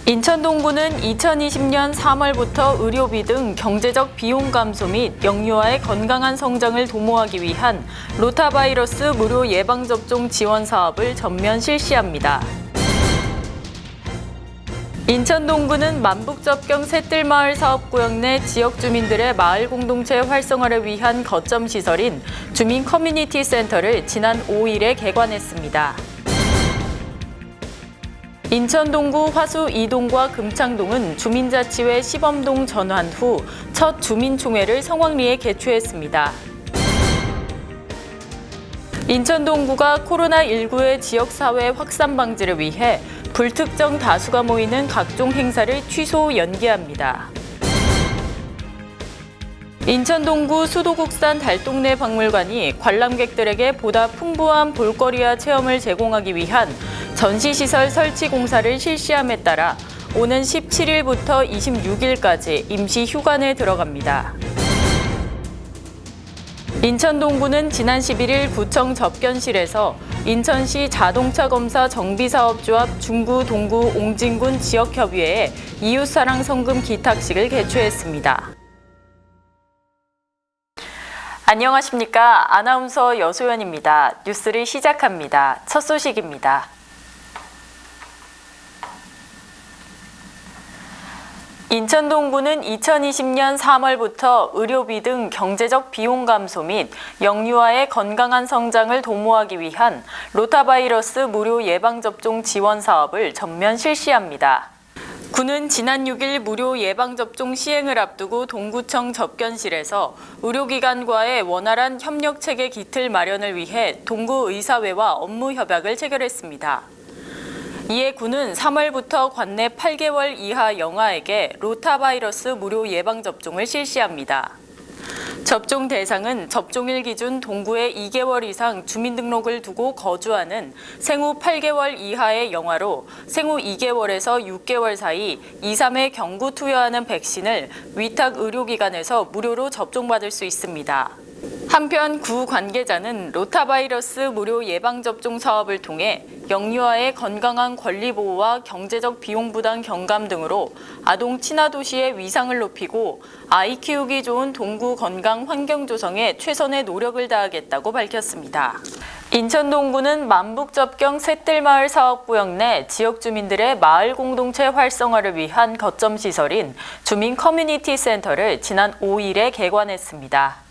인천 동구는 2020년 3월부터 의료비 등 경제적 비용 감소 및 영유아의 건강한 성장을 도모하기 위한 로타바이러스 무료 예방접종 지원 사업을 전면 실시합니다. 인천 동구는 만북접경 셋들마을 사업구역 내 지역 주민들의 마을 공동체 활성화를 위한 거점 시설인 주민 커뮤니티 센터를 지난 5일에 개관했습니다. 인천 동구 화수 이동과 금창동은 주민자치회 시범동 전환 후 첫 주민총회를 성황리에 개최했습니다. 인천 동구가 코로나19의 지역사회 확산 방지를 위해 불특정 다수가 모이는 각종 행사를 취소 연기합니다. 인천 동구 수도국산 달동네 박물관이 관람객들에게 보다 풍부한 볼거리와 체험을 제공하기 위한 전시시설 설치 공사를 실시함에 따라 오는 17일부터 26일까지 임시 휴관에 들어갑니다. 인천 동구는 지난 11일 구청 접견실에서 인천시 자동차검사 정비사업조합 중구 동구 옹진군 지역협의회의 이웃사랑 성금 기탁식을 개최했습니다. 안녕하십니까. 아나운서 여소연입니다. 뉴스를 시작합니다. 첫 소식입니다. 인천 동구는 2020년 3월부터 의료비 등 경제적 비용 감소 및 영유아의 건강한 성장을 도모하기 위한 로타바이러스 무료 예방접종 지원 사업을 전면 실시합니다. 구는 지난 6일 무료 예방접종 시행을 앞두고 동구청 접견실에서 의료기관과의 원활한 협력체계 기틀 마련을 위해 동구의사회와 업무 협약을 체결했습니다. 이에 구는 3월부터 관내 8개월 이하 영아에게 로타바이러스 무료 예방접종을 실시합니다. 접종 대상은 접종일 기준 동구에 2개월 이상 주민등록을 두고 거주하는 생후 8개월 이하의 영아로 생후 2개월에서 6개월 사이 2, 3회 경구 투여하는 백신을 위탁 의료기관에서 무료로 접종받을 수 있습니다. 한편 구 관계자는 로타바이러스 무료 예방접종 사업을 통해 영유아의 건강한 권리 보호와 경제적 비용 부담 경감 등으로 아동 친화 도시의 위상을 높이고 아이 키우기 좋은 동구 건강 환경 조성에 최선의 노력을 다하겠다고 밝혔습니다. 인천 동구는 만북접경 셋들마을 사업구역 내 지역 주민들의 마을 공동체 활성화를 위한 거점 시설인 주민 커뮤니티 센터를 지난 5일에 개관했습니다.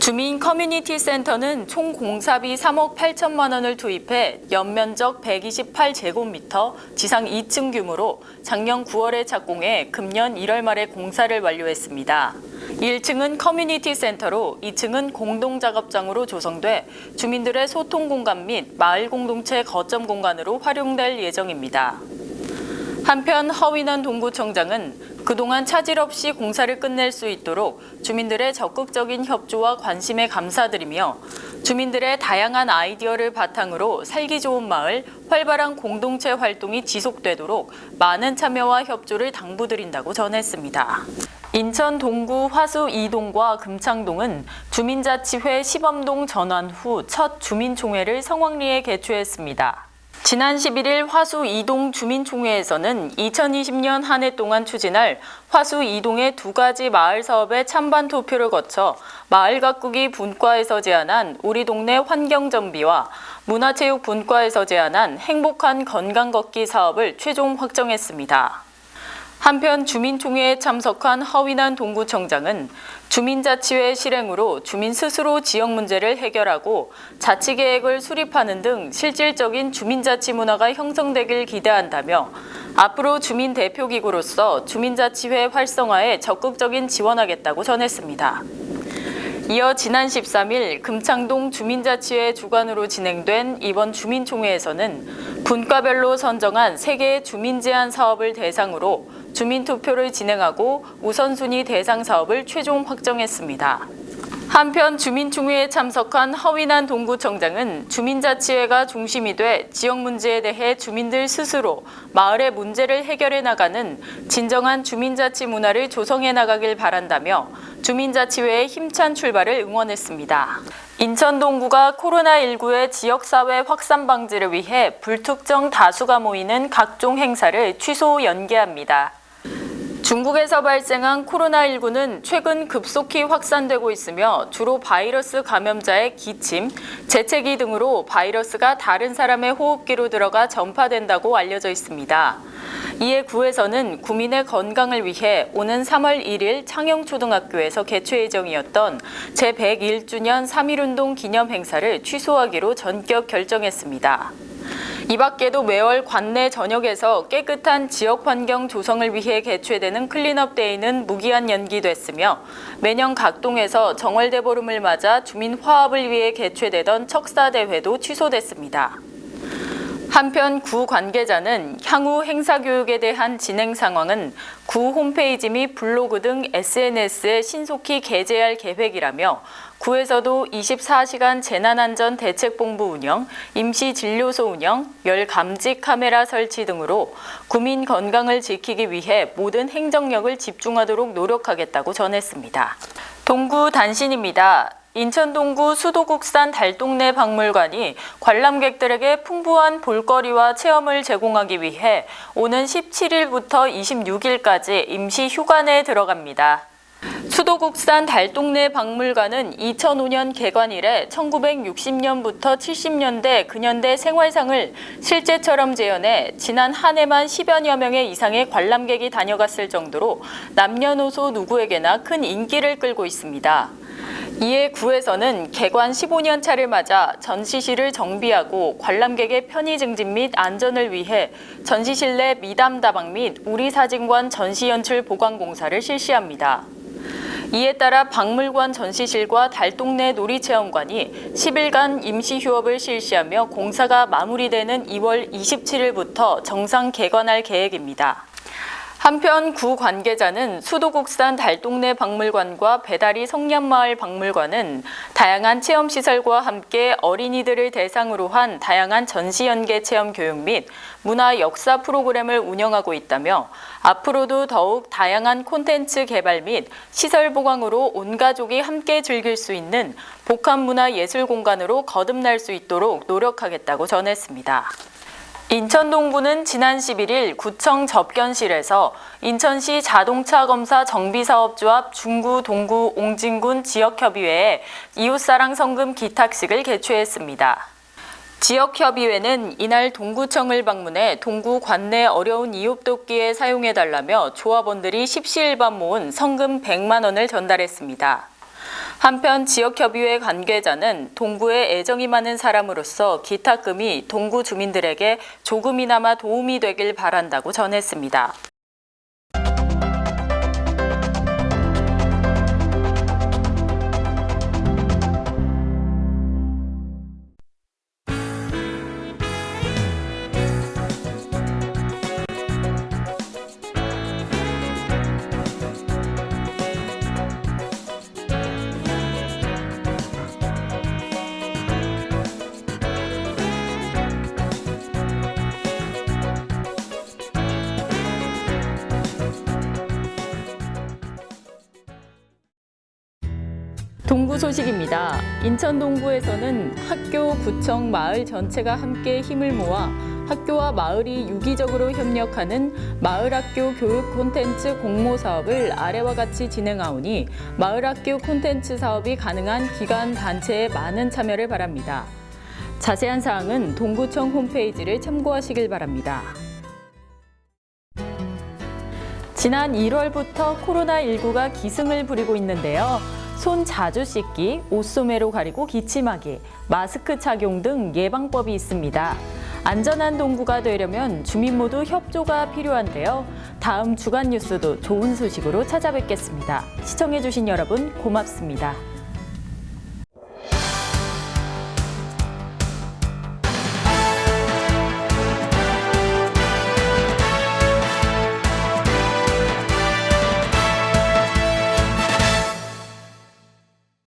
주민 커뮤니티 센터는 총 공사비 3억 8천만 원을 투입해 연면적 128제곱미터, 지상 2층 규모로 작년 9월에 착공해 금년 1월 말에 공사를 완료했습니다. 1층은 커뮤니티 센터로 2층은 공동작업장으로 조성돼 주민들의 소통 공간 및 마을 공동체 거점 공간으로 활용될 예정입니다. 한편 허인원 동구청장은 그동안 차질 없이 공사를 끝낼 수 있도록 주민들의 적극적인 협조와 관심에 감사드리며 주민들의 다양한 아이디어를 바탕으로 살기 좋은 마을, 활발한 공동체 활동이 지속되도록 많은 참여와 협조를 당부드린다고 전했습니다. 인천 동구 화수 이동과 금창동은 주민자치회 시범동 전환 후 첫 주민총회를 성황리에 개최했습니다. 지난 11일 화수 이동 주민총회에서는 2020년 한 해 동안 추진할 화수 이동의 2가지 마을 사업의 찬반 투표를 거쳐 마을 가꾸기 분과에서 제안한 우리 동네 환경 정비와 문화체육 분과에서 제안한 행복한 건강 걷기 사업을 최종 확정했습니다. 한편 주민총회에 참석한 허인환 동구청장은 주민자치회 실행으로 주민 스스로 지역 문제를 해결하고 자치계획을 수립하는 등 실질적인 주민자치 문화가 형성되길 기대한다며 앞으로 주민 대표기구로서 주민자치회 활성화에 적극적인 지원하겠다고 전했습니다. 이어 지난 13일 금창동 주민자치회 주관으로 진행된 이번 주민총회에서는 분과별로 선정한 3개의 주민 제안 사업을 대상으로 주민투표를 진행하고 우선순위 대상 사업을 최종 확정했습니다. 한편 주민총회에 참석한 허인환 동구청장은 주민자치회가 중심이 돼 지역 문제에 대해 주민들 스스로 마을의 문제를 해결해 나가는 진정한 주민자치 문화를 조성해 나가길 바란다며 주민자치회의 힘찬 출발을 응원했습니다. 인천 동구가 코로나19의 지역사회 확산 방지를 위해 불특정 다수가 모이는 각종 행사를 취소 연기합니다. 중국에서 발생한 코로나19는 최근 급속히 확산되고 있으며 주로 바이러스 감염자의 기침, 재채기 등으로 바이러스가 다른 사람의 호흡기로 들어가 전파된다고 알려져 있습니다. 이에 구에서는 구민의 건강을 위해 오는 3월 1일 창영초등학교에서 개최 예정이었던 제101주년 3.1운동 기념 행사를 취소하기로 전격 결정했습니다. 이 밖에도 매월 관내 전역에서 깨끗한 지역 환경 조성을 위해 개최되는 클린업 데이는 무기한 연기됐으며 매년 각동에서 정월대보름을 맞아 주민 화합을 위해 개최되던 척사대회도 취소됐습니다. 한편 구 관계자는 향후 행사 교육에 대한 진행 상황은 구 홈페이지 및 블로그 등 SNS에 신속히 게재할 계획이라며 구에서도 24시간 재난안전 대책본부 운영, 임시진료소 운영, 열감지 카메라 설치 등으로 구민 건강을 지키기 위해 모든 행정력을 집중하도록 노력하겠다고 전했습니다. 동구 단신입니다. 인천 동구 수도국산 달동네 박물관이 관람객들에게 풍부한 볼거리와 체험을 제공하기 위해 오는 17일부터 26일까지 임시 휴관에 들어갑니다. 수도국산 달동네 박물관은 2005년 개관 이래 1960년부터 70년대, 근현대 생활상을 실제처럼 재현해 지난 한 해만 10여여 명의 이상의 관람객이 다녀갔을 정도로 남녀노소 누구에게나 큰 인기를 끌고 있습니다. 이에 구에서는 개관 15년 차를 맞아 전시실을 정비하고 관람객의 편의 증진 및 안전을 위해 전시실 내 미담 다방 및 우리사진관 전시연출 보관 공사를 실시합니다. 이에 따라 박물관 전시실과 달동네 놀이체험관이 10일간 임시휴업을 실시하며 공사가 마무리되는 2월 27일부터 정상 개관할 계획입니다. 한편 구 관계자는 수도국산 달동네 박물관과 배다리 성년마을 박물관은 다양한 체험시설과 함께 어린이들을 대상으로 한 다양한 전시연계 체험 교육 및 문화 역사 프로그램을 운영하고 있다며 앞으로도 더욱 다양한 콘텐츠 개발 및 시설 보강으로 온 가족이 함께 즐길 수 있는 복합문화예술 공간으로 거듭날 수 있도록 노력하겠다고 전했습니다. 인천 동구는 지난 11일 구청 접견실에서 인천시 자동차 검사 정비사업조합 중구 동구 옹진군 지역협의회에 이웃사랑 성금 기탁식을 개최했습니다. 지역협의회는 이날 동구청을 방문해 동구 관내 어려운 이웃 돕기에 사용해달라며 조합원들이 십시일반 모은 성금 100만 원을 전달했습니다. 한편 지역협의회 관계자는 동구에 애정이 많은 사람으로서 기탁금이 동구 주민들에게 조금이나마 도움이 되길 바란다고 전했습니다. 동구 소식입니다. 인천 동구에서는 학교, 구청, 마을 전체가 함께 힘을 모아 학교와 마을이 유기적으로 협력하는 마을학교 교육 콘텐츠 공모 사업을 아래와 같이 진행하오니 마을학교 콘텐츠 사업이 가능한 기관, 단체의 많은 참여를 바랍니다. 자세한 사항은 동구청 홈페이지를 참고하시길 바랍니다. 지난 1월부터 코로나19가 기승을 부리고 있는데요. 손 자주 씻기, 옷소매로 가리고 기침하기, 마스크 착용 등 예방법이 있습니다. 안전한 동구가 되려면 주민 모두 협조가 필요한데요. 다음 주간 뉴스도 좋은 소식으로 찾아뵙겠습니다. 시청해주신 여러분 고맙습니다.